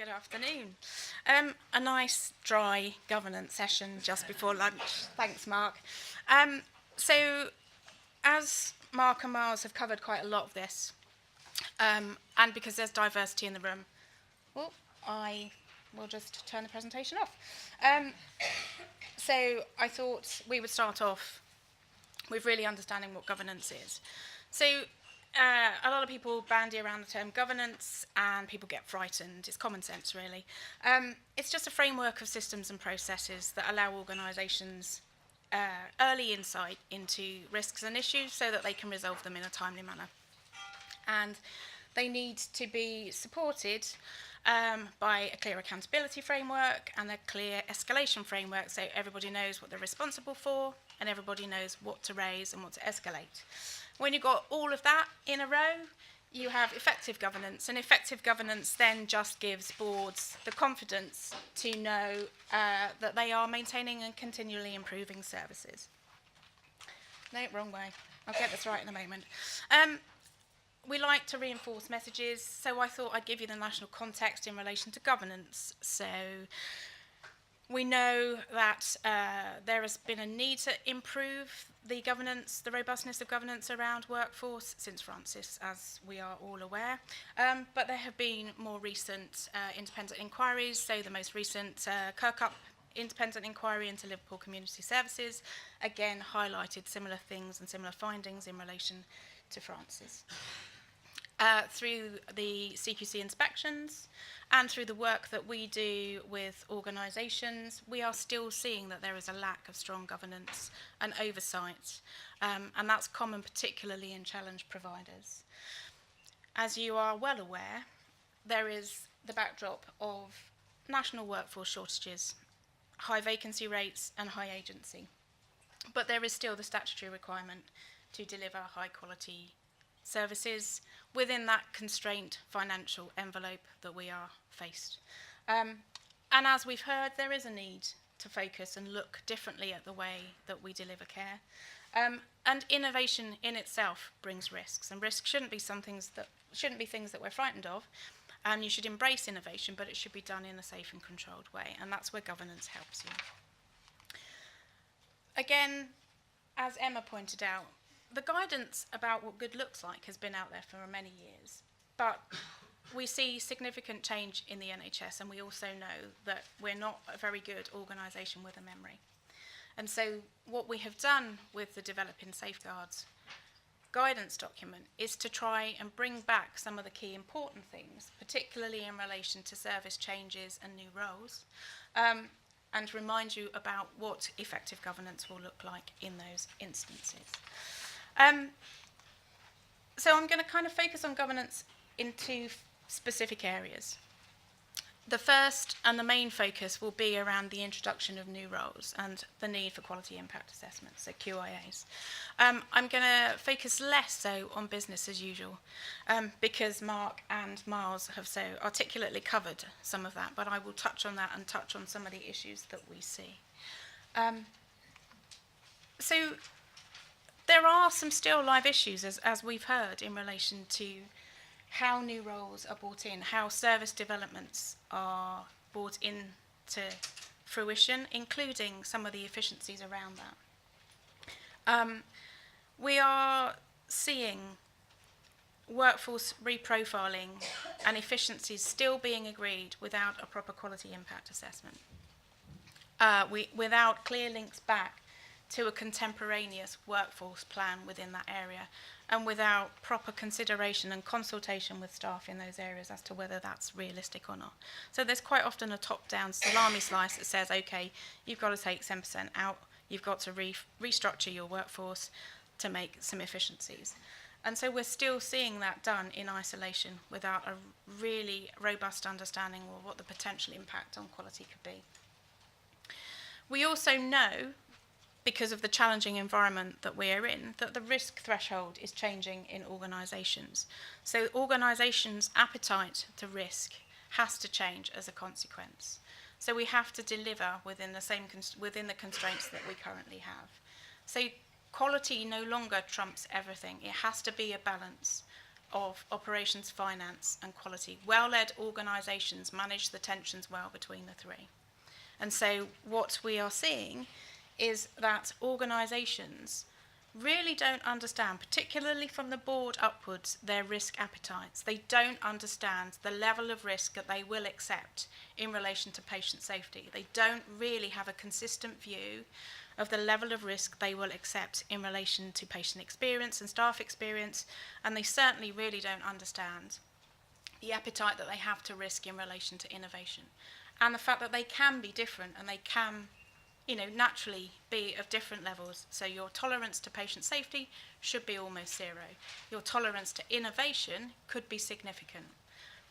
Good afternoon. A nice dry governance session just before lunch. Thanks, Mark. So, as Mark and Miles have covered quite a lot of this, and because there's diversity in the room, I will just turn the presentation off. So I thought we would start off with really understanding what governance is. So a lot of people bandy around the term governance and people get frightened. It's common sense, really. It's just a framework of systems and processes that allow organisations early insight into risks and issues so that they can resolve them in a timely manner. And they need to be supported by a clear accountability framework and a clear escalation framework so everybody knows what they're responsible for and everybody knows what to raise and what to escalate. When you've got all of that in a row, you have effective governance, and effective governance then just gives boards the confidence to know that they are maintaining and continually improving services. No, wrong way. I'll get this right in a moment. We like to reinforce messages, so I thought I'd give you the national context in relation to governance. So we know that there has been a need to improve the governance, the robustness of governance around workforce since Francis, as we are all aware. But there have been more recent independent inquiries, so the most recent Kirkup independent inquiry into Liverpool Community Services, again highlighted similar things and similar findings in relation to Francis. Through the CQC inspections and through the work that we do with organisations, we are still seeing that there is a lack of strong governance and oversight, and that's common particularly in challenge providers. As you are well aware, there is the backdrop of national workforce shortages, high vacancy rates and high agency, but there is still the statutory requirement to deliver high quality services within that constrained financial envelope that we are faced. And as we've heard, there is a need to focus and look differently at the way that we deliver care. And innovation in itself brings risks, and risks shouldn't be things that we're frightened of. And you should embrace innovation, but it should be done in a safe and controlled way, and that's where governance helps you. Again, as Emma pointed out, the guidance about what good looks like has been out there for many years, but we see significant change in the NHS, and we also know that we're not a very good organisation with a memory. And so what we have done with the Developing Safeguards guidance document is to try and bring back some of the key important things, particularly in relation to service changes and new roles, and remind you about what effective governance will look like in those instances. So I'm going to kind of focus on governance in two specific areas. The first and the main focus will be around the introduction of new roles and the need for quality impact assessments, so QIAs. I'm going to focus less so on business as usual because Mark and Miles have so articulately covered some of that, but I will touch on that and touch on some of the issues that we see. So there are some still live issues, as we've heard, in relation to how new roles are brought in, how service developments are brought into fruition, including some of the efficiencies around that. We are seeing workforce reprofiling and efficiencies still being agreed without a proper quality impact assessment, without clear links back to a contemporaneous workforce plan within that area, and without proper consideration and consultation with staff in those areas as to whether that's realistic or not. So there's quite often a top-down salami slice that says, okay, you've got to take 10% out, you've got to restructure your workforce to make some efficiencies. And so we're still seeing that done in isolation without a really robust understanding of what the potential impact on quality could be. We also know, because of the challenging environment that we are in, that the risk threshold is changing in organisations. So organisations' appetite to risk has to change as a consequence. So we have to deliver within the constraints that we currently have. So quality no longer trumps everything. It has to be a balance of operations, finance, and quality. Well-led organisations manage the tensions well between the three. And so what we are seeing is that organisations really don't understand, particularly from the board upwards, their risk appetites. They don't understand the level of risk that they will accept in relation to patient safety. They don't really have a consistent view of the level of risk they will accept in relation to patient experience and staff experience, and they certainly really don't understand the appetite that they have to risk in relation to innovation, and the fact that they can be different and they can, naturally be of different levels. So your tolerance to patient safety should be almost zero. Your tolerance to innovation could be significant.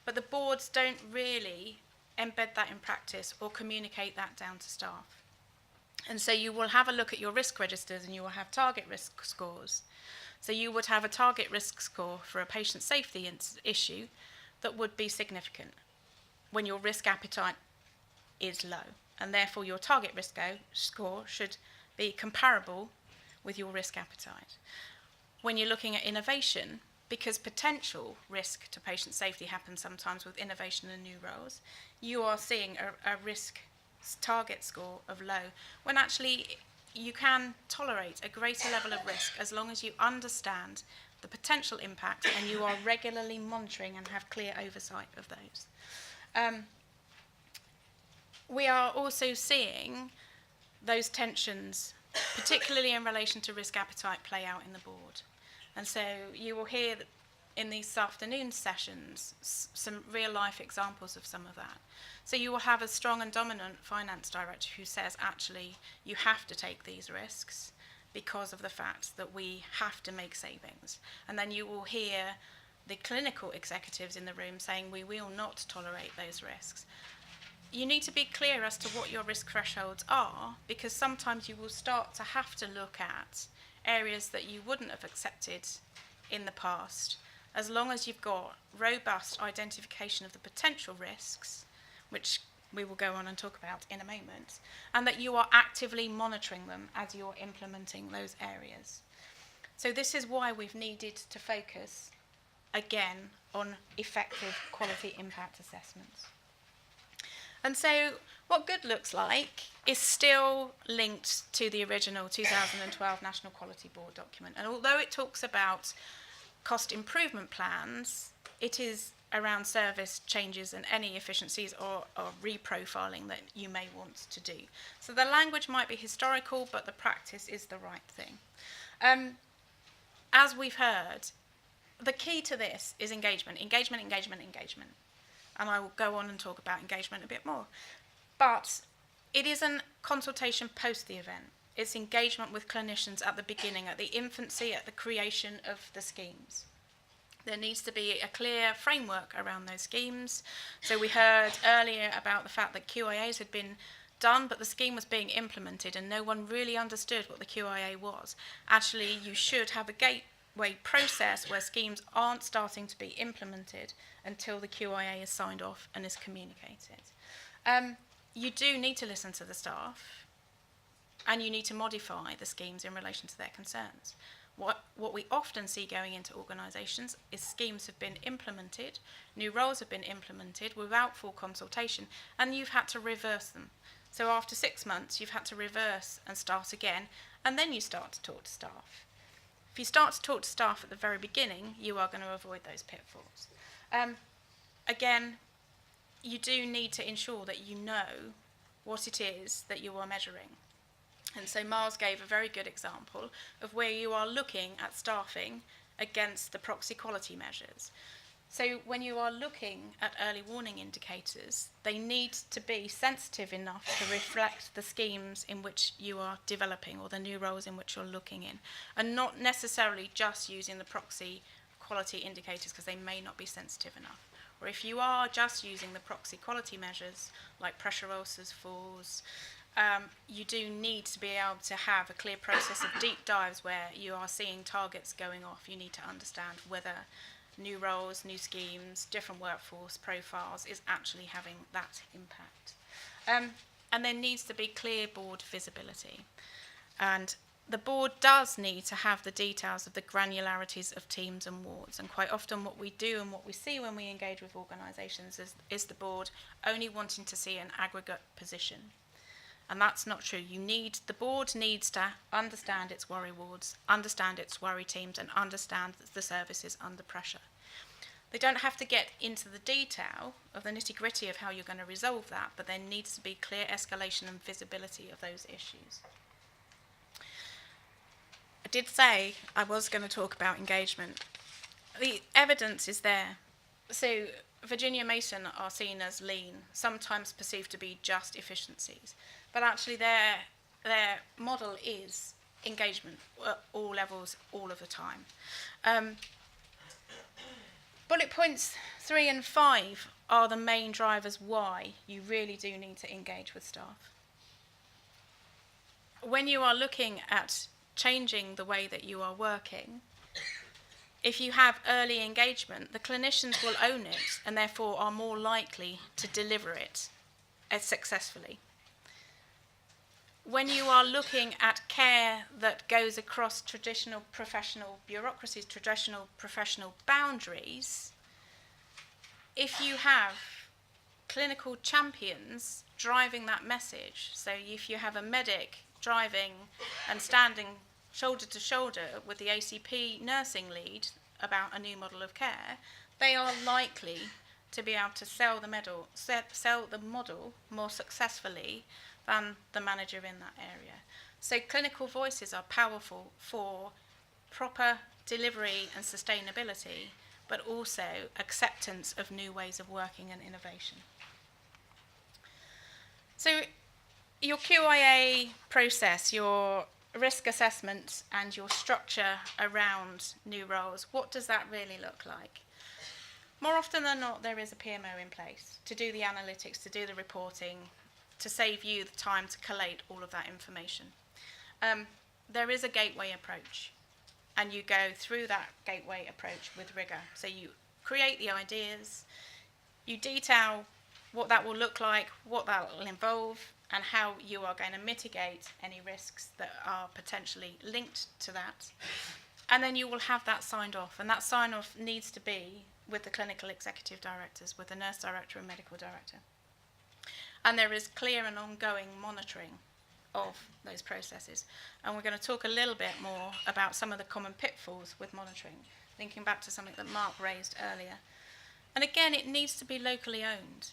But the boards don't really embed that in practice or communicate that down to staff. And so you will have a look at your risk registers and you will have target risk scores. So you would have a target risk score for a patient safety issue that would be significant when your risk appetite is low. And therefore your target risk score should be comparable with your risk appetite. When you're looking at innovation, because potential risk to patient safety happens sometimes with innovation and new roles, you are seeing a risk target score of low, when actually you can tolerate a greater level of risk as long as you understand the potential impact and you are regularly monitoring and have clear oversight of those. We are also seeing those tensions, particularly in relation to risk appetite, play out in the board. And so you will hear in these afternoon sessions some real life examples of some of that. So you will have a strong and dominant finance director who says, actually, you have to take these risks because of the fact that we have to make savings. And then you will hear the clinical executives in the room saying, we will not tolerate those risks. You need to be clear as to what your risk thresholds are, because sometimes you will start to have to look at areas that you wouldn't have accepted in the past, as long as you've got robust identification of the potential risks, which we will go on and talk about in a moment, and that you are actively monitoring them as you're implementing those areas. So this is why we've needed to focus, again, on effective quality impact assessments. And so what good looks like is still linked to the original 2012 National Quality Board document. And although it talks about cost improvement plans, it is around service changes and any efficiencies or reprofiling that you may want to do. So the language might be historical, but the practice is the right thing. As we've heard, the key to this is engagement, engagement, engagement, engagement. And I will go on and talk about engagement a bit more. But it isn't consultation post the event. It's engagement with clinicians at the beginning, at the infancy, at the creation of the schemes. There needs to be a clear framework around those schemes. So we heard earlier about the fact that QIAs had been done, but the scheme was being implemented and no one really understood what the QIA was. Actually, you should have a gateway process where schemes aren't starting to be implemented until the QIA is signed off and is communicated. You do need to listen to the staff, and you need to modify the schemes in relation to their concerns. What we often see going into organisations is schemes have been implemented, new roles have been implemented without full consultation, and you've had to reverse them. So after 6 months, you've had to reverse and start again, and then you start to talk to staff. If you start to talk to staff at the very beginning, you are going to avoid those pitfalls. Again, you do need to ensure that you know what it is that you are measuring. And so Miles gave a very good example of where you are looking at staffing against the proxy quality measures. So when you are looking at early warning indicators, they need to be sensitive enough to reflect the schemes in which you are developing or the new roles in which you're looking in, and not necessarily just using the proxy quality indicators because they may not be sensitive enough. Or if you are just using the proxy quality measures like pressure ulcers, falls, you do need to be able to have a clear process of deep dives where you are seeing targets going off. You need to understand whether new roles, new schemes, different workforce profiles is actually having that impact. And there needs to be clear board visibility. And the board does need to have the details of the granularities of teams and wards. And quite often what we do and what we see when we engage with organisations is the board only wanting to see an aggregate position. And that's not true. The board needs to understand its worry wards, understand its worry teams, and understand the services under pressure. They don't have to get into the detail of the nitty-gritty of how you're going to resolve that, but there needs to be clear escalation and visibility of those issues. I did say I was going to talk about engagement. The evidence is there. So Virginia Mason are seen as lean, sometimes perceived to be just efficiencies. But actually their model is engagement at all levels, all of the time. Bullet points 3 and 5 are the main drivers why you really do need to engage with staff. When you are looking at changing the way that you are working, if you have early engagement, the clinicians will own it and therefore are more likely to deliver it successfully. When you are looking at care that goes across traditional professional bureaucracies, traditional professional boundaries, if you have clinical champions driving that message, so if you have a medic driving and standing shoulder to shoulder with the ACP nursing lead about a new model of care, they are likely to be able to sell the model more successfully than the manager in that area. So clinical voices are powerful for proper delivery and sustainability, but also acceptance of new ways of working and innovation. So your QIA process, your risk assessment and your structure around new roles, what does that really look like? More often than not, there is a PMO in place to do the analytics, to do the reporting, to save you the time to collate all of that information. There is a gateway approach, and you go through that gateway approach with rigour. So you create the ideas, you detail what that will look like, what that will involve, and how you are going to mitigate any risks that are potentially linked to that. And then you will have that signed off, and that sign-off needs to be with the clinical executive directors, with the nurse director and medical director. And there is clear and ongoing monitoring of those processes. And we're going to talk a little bit more about some of the common pitfalls with monitoring, linking back to something that Mark raised earlier. And again, it needs to be locally owned.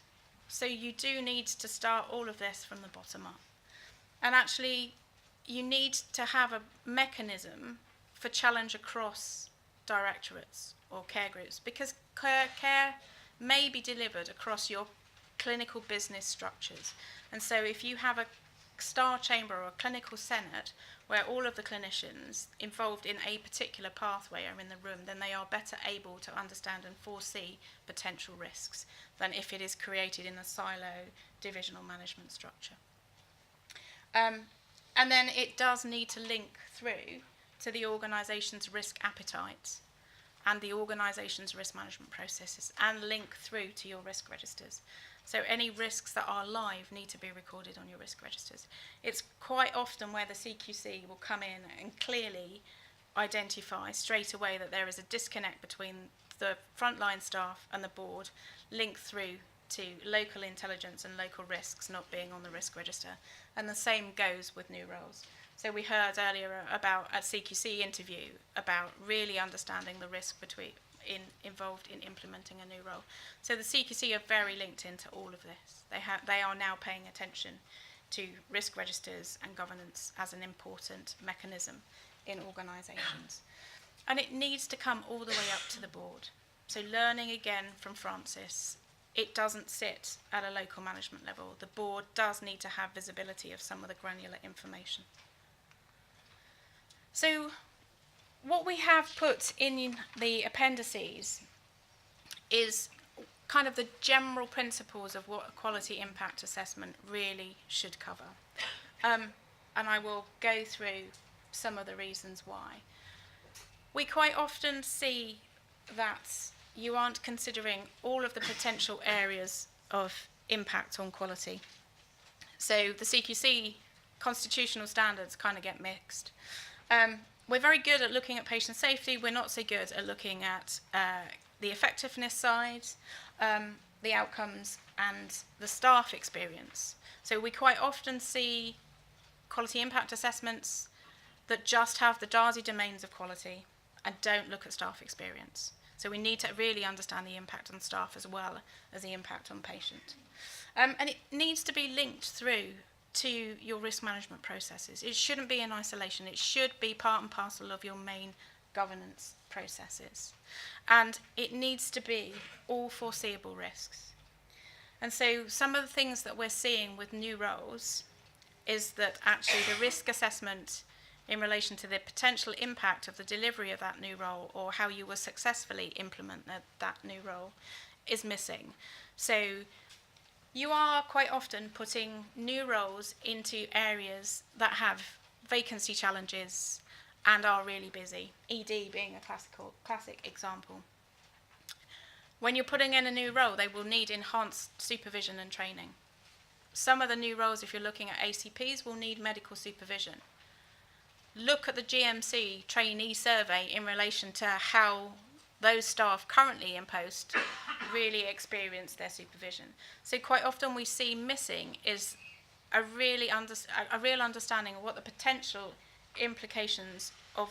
So you do need to start all of this from the bottom up. And actually, you need to have a mechanism for challenge across directorates or care groups, because care may be delivered across your clinical business structures. And so if you have a star chamber or a clinical senate where all of the clinicians involved in a particular pathway are in the room, then they are better able to understand and foresee potential risks than if it is created in a silo divisional management structure. And then it does need to link through to the organisation's risk appetite and the organisation's risk management processes, and link through to your risk registers. So any risks that are live need to be recorded on your risk registers. It's quite often where the CQC will come in and clearly identify straight away that there is a disconnect between the frontline staff and the board, linked through to local intelligence and local risks not being on the risk register. And the same goes with new roles. So we heard earlier about a CQC interview about really understanding the risk involved in implementing a new role. So the CQC are very linked into all of this. They are now paying attention to risk registers and governance as an important mechanism in organisations. And it needs to come all the way up to the board. So learning again from Francis, it doesn't sit at a local management level. The board does need to have visibility of some of the granular information. So what we have put in the appendices is kind of the general principles of what a quality impact assessment really should cover. And I will go through some of the reasons why. We quite often see that you aren't considering all of the potential areas of impact on quality. So the CQC constitutional standards kind of get mixed. We're very good at looking at patient safety. We're not so good at looking at the effectiveness side, the outcomes, and the staff experience. So we quite often see quality impact assessments that just have the DASI domains of quality and don't look at staff experience. So we need to really understand the impact on staff as well as the impact on patient. And it needs to be linked through to your risk management processes. It shouldn't be in isolation. It should be part and parcel of your main governance processes. And it needs to be all foreseeable risks. And so some of the things that we're seeing with new roles is that actually the risk assessment in relation to the potential impact of the delivery of that new role or how you will successfully implement that new role is missing. So you are quite often putting new roles into areas that have vacancy challenges and are really busy, ED being a classic example. When you're putting in a new role, they will need enhanced supervision and training. Some of the new roles, if you're looking at ACPs, will need medical supervision. Look at the GMC trainee survey in relation to how those staff currently in post really experience their supervision. So quite often we see missing is a real understanding of what the potential implications of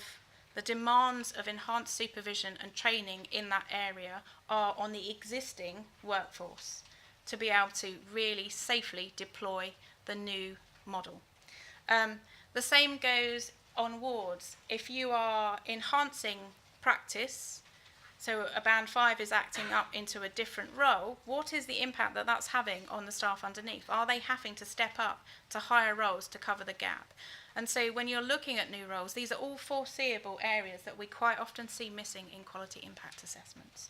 the demands of enhanced supervision and training in that area are on the existing workforce to be able to really safely deploy the new model. The same goes on wards. If you are enhancing practice, so a band 5 is acting up into a different role, what is the impact that that's having on the staff underneath? Are they having to step up to higher roles to cover the gap? And so when you're looking at new roles, these are all foreseeable areas that we quite often see missing in quality impact assessments.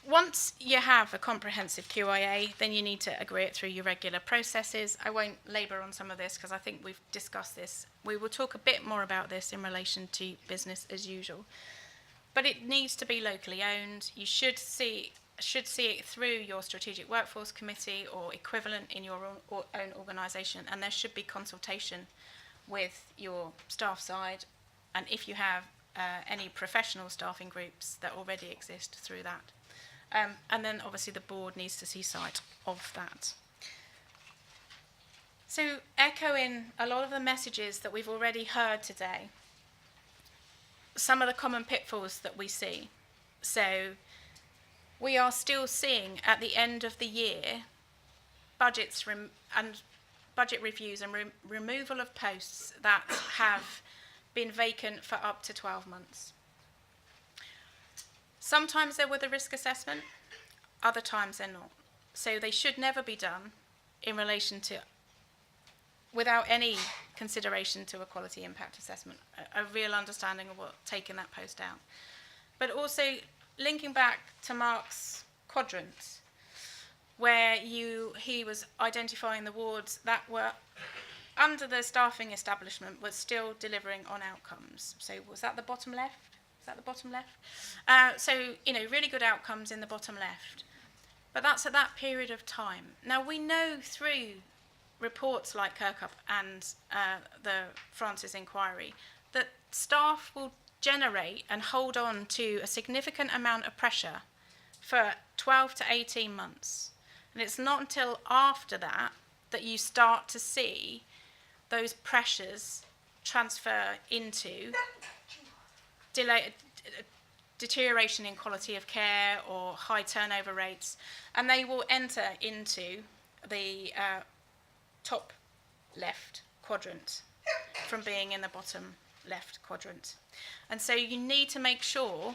Once you have a comprehensive QIA, then you need to agree it through your regular processes. I won't labour on some of this because I think we've discussed this. We will talk a bit more about this in relation to business as usual. But it needs to be locally owned. You should see it through your strategic workforce committee or equivalent in your own organisation, and there should be consultation with your staff side, and if you have any professional staffing groups that already exist through that. And then obviously the board needs to see sight of that. So echoing a lot of the messages that we've already heard today, some of the common pitfalls that we see. So we are still seeing at the end of the year budget reviews and removal of posts that have been vacant for up to 12 months. Sometimes they're with a risk assessment, other times they're not. So they should never be done in relation to, without any consideration to a quality impact assessment, a real understanding of what taking that post out. But also linking back to Mark's quadrant, where he was identifying the wards that were under the staffing establishment but still delivering on outcomes. So was that the bottom left? So, really good outcomes in the bottom left. But that's at that period of time. Now, we know through reports like Kirkup and the Francis inquiry that staff will generate and hold on to a significant amount of pressure for 12 to 18 months. And it's not until after that that you start to see those pressures transfer into deterioration in quality of care or high turnover rates, and they will enter into the top left quadrant from being in the bottom left quadrant. And so you need to make sure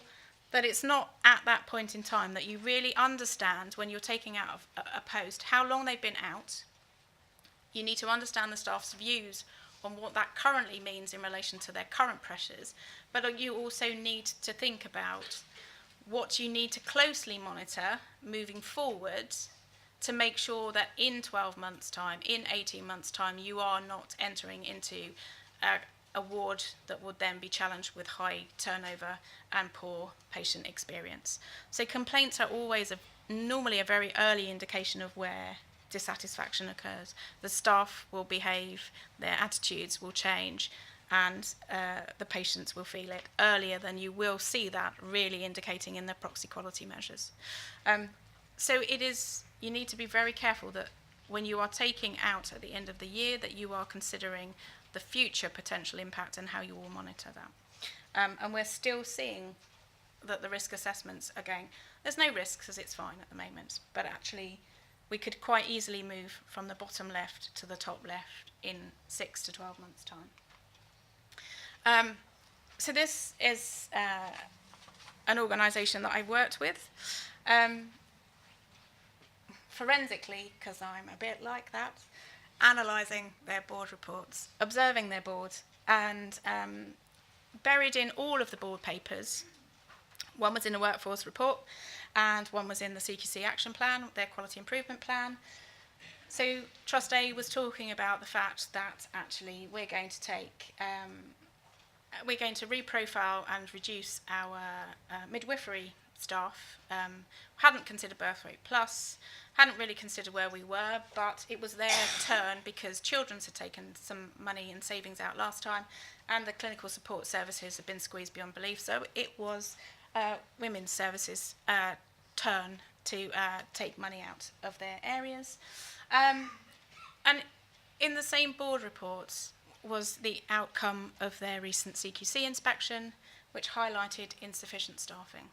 that it's not at that point in time that you really understand when you're taking out a post how long they've been out. You need to understand the staff's views on what that currently means in relation to their current pressures, but you also need to think about what you need to closely monitor moving forward to make sure that in 12 months' time, in 18 months' time, you are not entering into a ward that would then be challenged with high turnover and poor patient experience. So complaints are always normally a very early indication of where dissatisfaction occurs. The staff will behave, their attitudes will change, and the patients will feel it earlier than you will see that really indicating in the proxy quality measures. So you need to be very careful that when you are taking out at the end of the year, that you are considering the future potential impact and how you will monitor that. And we're still seeing that the risk assessments are going, there's no risks as it's fine at the moment, but actually we could quite easily move from the bottom left to the top left in 6 to 12 months' time. So this is an organisation that I've worked with. Forensically, because I'm a bit like that, analysing their board reports, observing their boards, and buried in all of the board papers. One was in the workforce report, and one was in the CQC action plan, their quality improvement plan. So Trust A was talking about the fact that actually we're going to reprofile and reduce our midwifery staff. Hadn't considered birth rate plus, hadn't really considered where we were, but it was their turn because Children's had taken some money and savings out last time, and the clinical support services had been squeezed beyond belief. So it was women's services' turn to take money out of their areas. And in the same board reports was the outcome of their recent CQC inspection, which highlighted insufficient staffing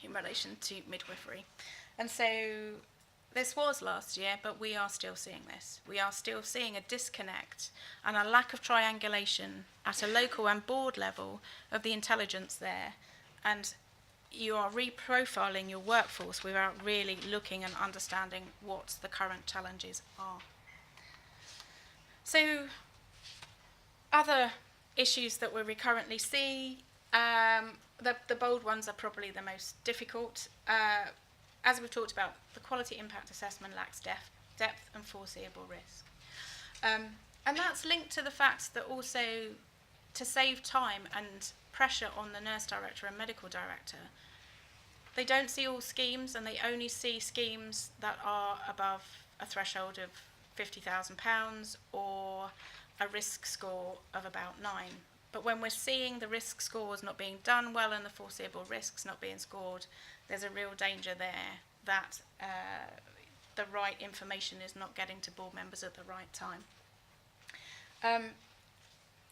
in relation to midwifery. And so this was last year, but we are still seeing this. We are still seeing a disconnect and a lack of triangulation at a local and board level of the intelligence there. And you are reprofiling your workforce without really looking and understanding what the current challenges are. So other issues that we currently see, the bold ones are probably the most difficult. As we've talked about, the quality impact assessment lacks depth and foreseeable risk. And that's linked to the fact that also to save time and pressure on the nurse director and medical director, they don't see all schemes, and they only see schemes that are above a threshold of £50,000 or a risk score of about 9. But when we're seeing the risk scores not being done well and the foreseeable risks not being scored, there's a real danger there that the right information is not getting to board members at the right time.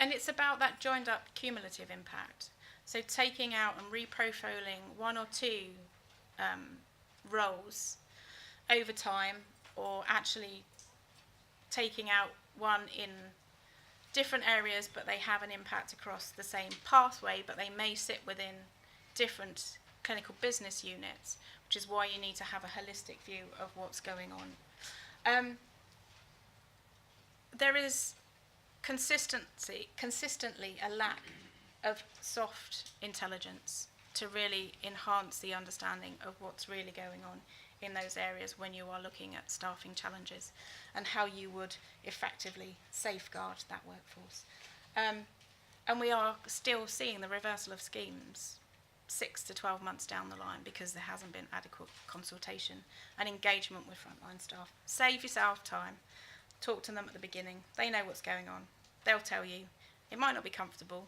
And it's about that joined up cumulative impact. So taking out and reprofiling one or two roles over time, or actually taking out one in different areas, but they have an impact across the same pathway, but they may sit within different clinical business units, which is why you need to have a holistic view of what's going on. There is consistently a lack of soft intelligence to really enhance the understanding of what's really going on in those areas when you are looking at staffing challenges and how you would effectively safeguard that workforce. And we are still seeing the reversal of schemes 6 to 12 months down the line because there hasn't been adequate consultation and engagement with frontline staff. Save yourself time. Talk to them at the beginning. They know what's going on. They'll tell you. It might not be comfortable.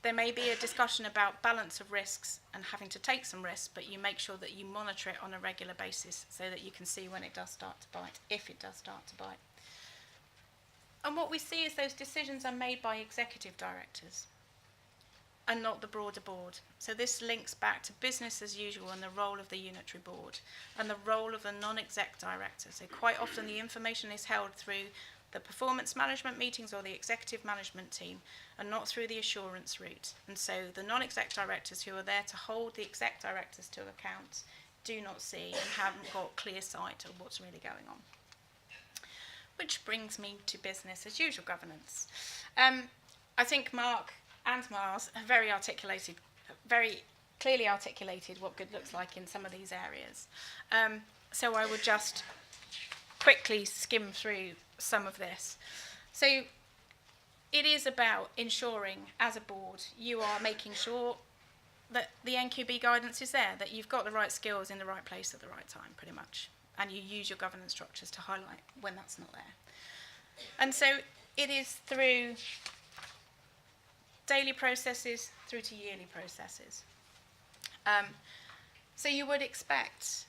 There may be a discussion about balance of risks and having to take some risks, but you make sure that you monitor it on a regular basis so that you can see when it does start to bite, if it does start to bite. And what we see is those decisions are made by executive directors and not the broader board. So this links back to business as usual and the role of the unitary board and the role of the non-exec director. So quite often the information is held through the performance management meetings or the executive management team and not through the assurance route. And so the non-exec directors who are there to hold the exec directors to account do not see and haven't got clear sight of what's really going on. Which brings me to business as usual governance. I think Mark and Mars have very clearly articulated what good looks like in some of these areas. So I would just quickly skim through some of this. So it is about ensuring, as a board, you are making sure that the NQB guidance is there, that you've got the right skills in the right place at the right time, pretty much. and you use your governance structures to highlight when that's not there. And so it is through daily processes through to yearly processes. So you would expect,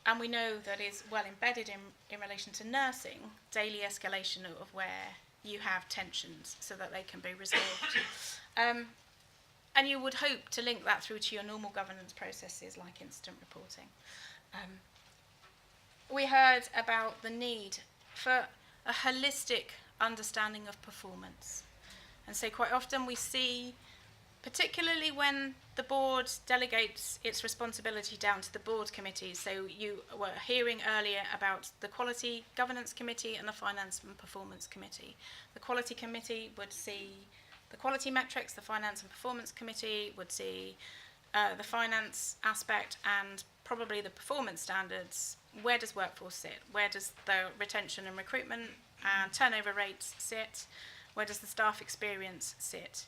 and we know that is well embedded in relation to nursing, daily escalation of where you have tensions so that they can be resolved. And you would hope to link that through to your normal governance processes like incident reporting. We heard about the need for a holistic understanding of performance. And so quite often we see, particularly when the board delegates its responsibility down to the board committees. So you were hearing earlier about the Quality Governance Committee and the Finance and Performance Committee. The Quality Committee would see the quality metrics, the Finance and Performance Committee would see the finance aspect and probably the performance standards. Where does workforce sit? Where does the retention and recruitment and turnover rates sit? Where does the staff experience sit?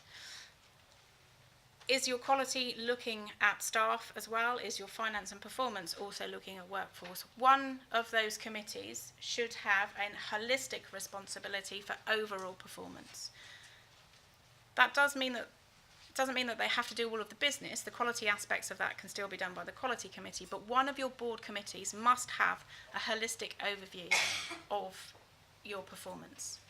Is your quality looking at staff as well? Is your finance and performance also looking at workforce? One of those committees should have a holistic responsibility for overall performance. That doesn't mean that they have to do all of the business. The quality aspects of that can still be done by the quality committee, but one of your board committees must have a holistic overview of your performance.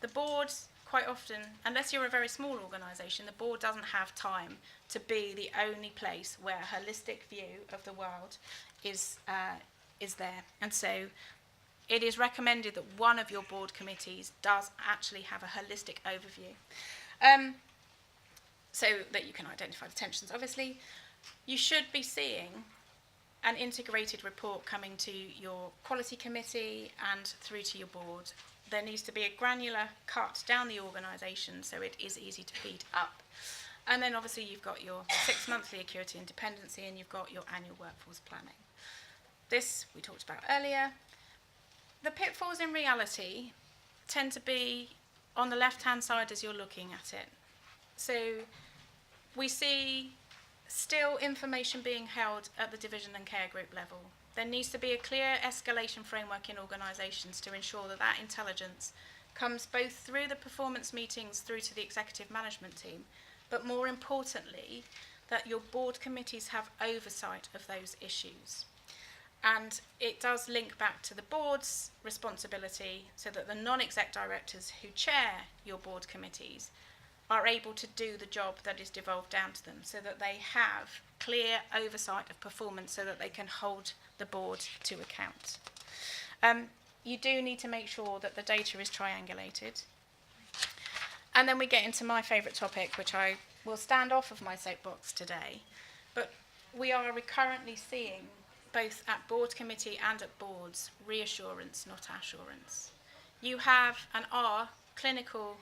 The board, quite often, unless you're a very small organisation, the board doesn't have time to be the only place where a holistic view of the world is there. And so it is recommended that one of your board committees does actually have a holistic overview. So that you can identify the tensions. Obviously, you should be seeing an integrated report coming to your quality committee and through to your board. There needs to be a granular cut down the organisation so it is easy to feed up. And then obviously you've got your 6 monthly acuity and dependency, and you've got your annual workforce planning. This we talked about earlier. The pitfalls in reality tend to be on the left-hand side as you're looking at it. So we see still information being held at the division and care group level. There needs to be a clear escalation framework in organisations to ensure that that intelligence comes both through the performance meetings through to the executive management team, but more importantly, that your board committees have oversight of those issues. And it does link back to the board's responsibility so that the non-exec directors who chair your board committees are able to do the job that is devolved down to them, so that they have clear oversight of performance so that they can hold the board to account. You do need to make sure that the data is triangulated. And then we get into my favourite topic, which I will stand off of my soapbox today. But we are recurrently seeing, both at board committee and at boards, reassurance, not assurance. You have and are credible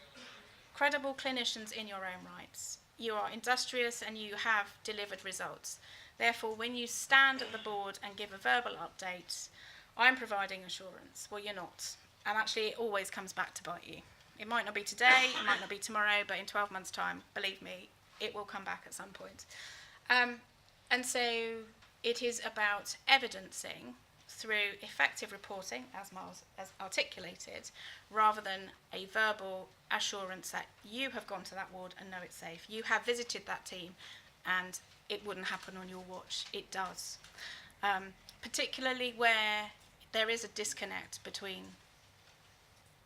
clinicians in your own rights. You are industrious and you have delivered results. Therefore, when you stand at the board and give a verbal update, I'm providing assurance. Well, you're not. And actually, it always comes back to bite you. It might not be today, it might not be tomorrow, but in 12 months' time, believe me, it will come back at some point. And so it is about evidencing through effective reporting, as Miles has articulated, rather than a verbal assurance that you have gone to that ward and know it's safe. You have visited that team and it wouldn't happen on your watch. It does. Particularly where there is a disconnect between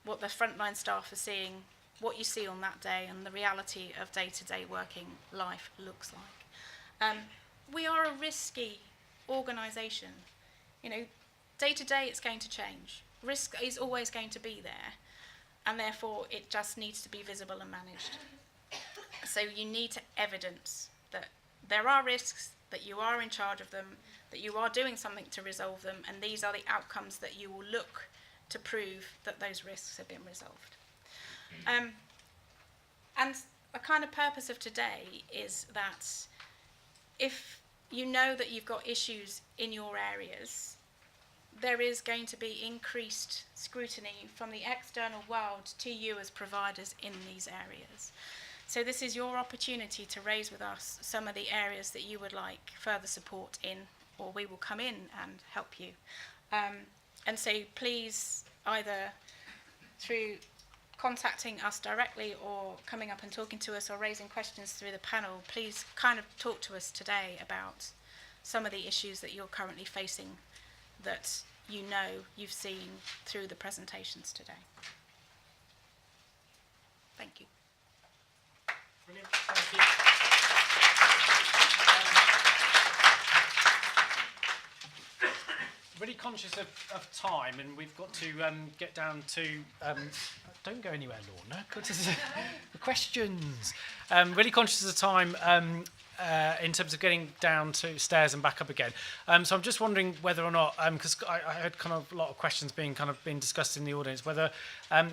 what the frontline staff are seeing, what you see on that day, and the reality of day-to-day working life looks like. We are a risky organisation. You know, day-to-day it's going to change. Risk is always going to be there, and therefore it just needs to be visible and managed. So you need to evidence that there are risks, that you are in charge of them, that you are doing something to resolve them, and these are the outcomes that you will look to prove that those risks have been resolved. And the kind of purpose of today is that if you know that you've got issues in your areas, there is going to be increased scrutiny from the external world to you as providers in these areas. So this is your opportunity to raise with us some of the areas that you would like further support in, or we will come in and help you. And so please, either through contacting us directly or coming up and talking to us or raising questions through the panel, please kind of talk to us today about some of the issues that you're currently facing that you know you've seen through the presentations today. Thank you. Brilliant. Thank you. Really conscious of time, and we've got to get down to... don't go anywhere, Lorna. Go to the questions. Really conscious of the time in terms of getting down to stairs and back up again. So I'm just wondering whether or not, because I heard kind of a lot of questions being discussed in the audience, whether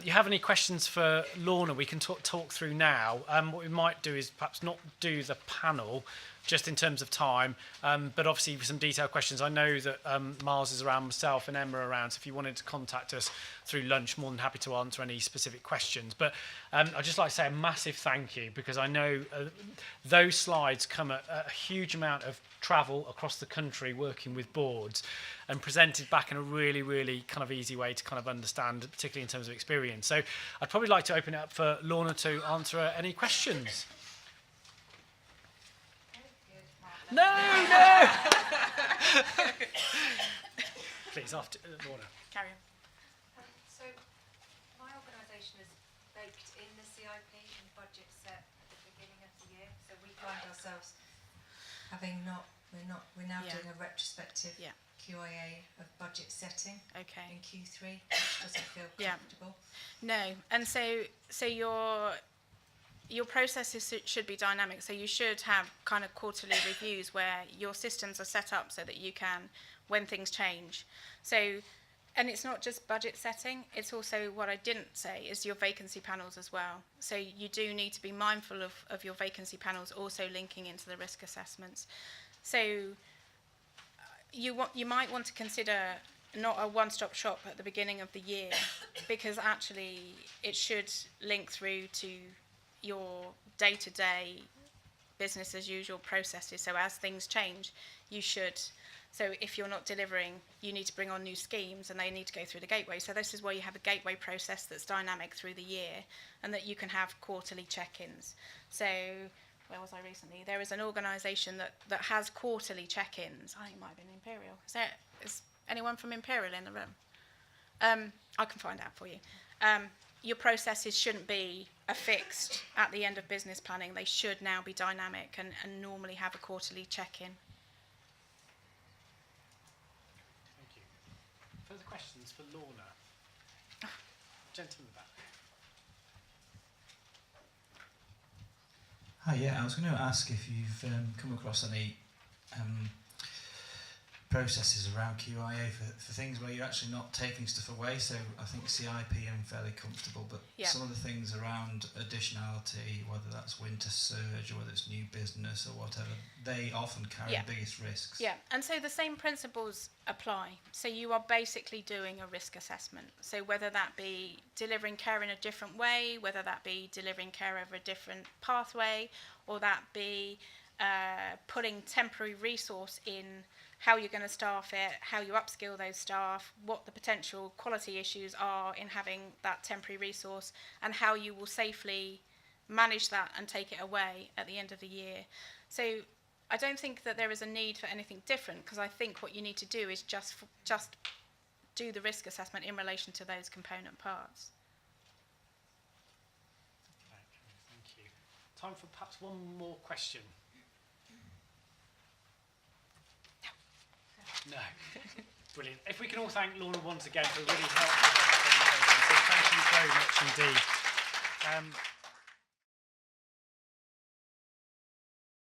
you have any questions for Lorna we can talk through now. What we might do is perhaps not do the panel, just in terms of time, but obviously for some detailed questions. I know that Miles is around, myself and Emma are around, so if you wanted to contact us through lunch, more than happy to answer any specific questions. But I'd just like to say a massive thank you, because I know those slides come at a huge amount of travel across the country working with boards, and presented back in a really, really kind of easy way to kind of understand, particularly in terms of experience. So I'd probably like to open it up for Lorna to answer any questions. No. Please, after Lorna. Carry on. So, my organisation is baked in the CIP and budget set at the beginning of the year. So we find ourselves having we're now doing a retrospective QIA of budget setting in Q3, which doesn't feel comfortable. No, and so your processes should be dynamic. So you should have kind of quarterly reviews where your systems are set up so that you can, when things change. So, and it's not just budget setting, it's also, what I didn't say, is your vacancy panels as well. So you do need to be mindful of your vacancy panels also linking into the risk assessments. So you might want to consider not a one-stop shop at the beginning of the year, because actually it should link through to your day-to-day business as usual processes. So as things change, you should, so if you're not delivering, you need to bring on new schemes and they need to go through the gateway. So this is where you have a gateway process that's dynamic through the year, and that you can have quarterly check-ins. So where was I recently? There is an organisation that has quarterly check-ins. I think it might have been Imperial. Is anyone from Imperial in the room? I can find out for you. Your processes shouldn't be affixed at the end of business planning. They should now be dynamic and normally have a quarterly check-in. Thank you. Further questions for Lorna? Gentleman back. Hi, yeah, I was going to ask if you've come across any processes around QIA for things where you're actually not taking stuff away. So I think CIP I'm fairly comfortable, but some of the things around additionality, whether that's winter surge or whether it's new business or whatever, they often carry the biggest risks. Yeah, and so the same principles apply. So you are basically doing a risk assessment. So whether that be delivering care in a different way, whether that be delivering care over a different pathway, or that be putting temporary resource in, how you're going to staff it, how you upskill those staff, what the potential quality issues are in having that temporary resource, and how you will safely manage that and take it away at the end of the year. So I don't think that there is a need for anything different, because I think what you need to do is just do the risk assessment in relation to those component parts. Thank you. Time for perhaps one more question. No. Brilliant. If we can all thank Lorna once again for a really helpful presentation. So thank you very much indeed.